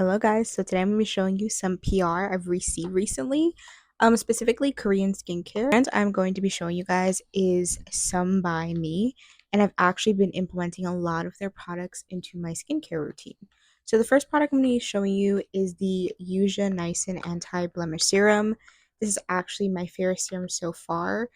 Hello guys, so today I'm going to be showing you some PR I've received recently, specifically Korean skincare. And I'm going to be showing you guys is Some by Me, and I've actually been implementing a lot of their products into my skincare routine. So the first product I'm going to be showing you is the Yuja Niacin Anti-Blemish Serum. This is actually my favorite serum so far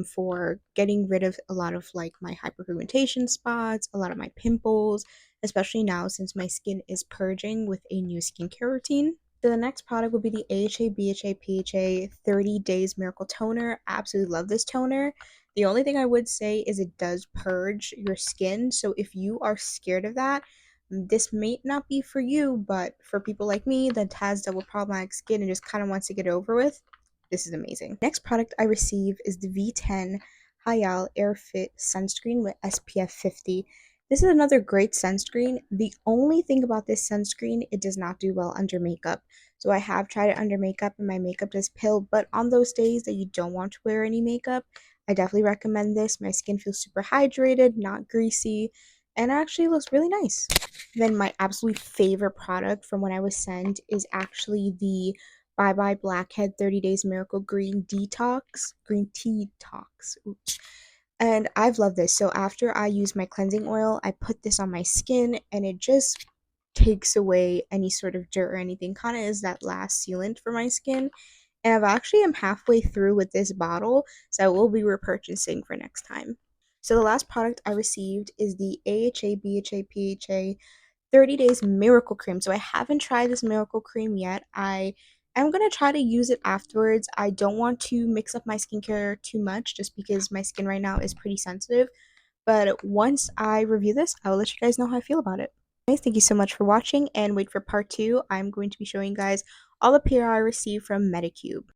for getting rid of a lot of like my hyperpigmentation spots, a lot of my pimples, especially now since my skin is purging with a new skincare routine. So the next product will be the AHA BHA PHA 30 Days Miracle Toner. I absolutely love this toner. The only thing I would say is it does purge your skin. So if you are scared of that, this may not be for you, but for people like me that has double problematic skin and just kind of wants to get it over with, this is amazing. Next product I receive is the V10 Hyal Air Fit Sunscreen with SPF 50. This is another great sunscreen. The only thing about this sunscreen, it does not do well under makeup. So I have tried it under makeup and my makeup does pill, but on those days that you don't want to wear any makeup, I definitely recommend this. My skin feels super hydrated, not greasy, and actually looks really nice. Then my absolute favorite product from when I was sent is actually the Bye Bye Blackhead 30 Days Miracle Green Detox, Green Tea Tox. Oops. And I've loved this. So after I use my cleansing oil, I put this on my skin and it just takes away any sort of dirt or anything. Kind of is that last sealant for my skin. And I've actually am halfway through with this bottle, so I will be repurchasing for next time. So the last product I received is the AHA BHA PHA 30 Days Miracle Cream. So I haven't tried this Miracle Cream yet. I am going to try to use it afterwards. I don't want to mix up my skincare too much just because my skin right now is pretty sensitive. But once I review this, I will let you guys know how I feel about it. Guys, thank you so much for watching and wait for part 2. I'm going to be showing you guys all the PR I received from Medicube.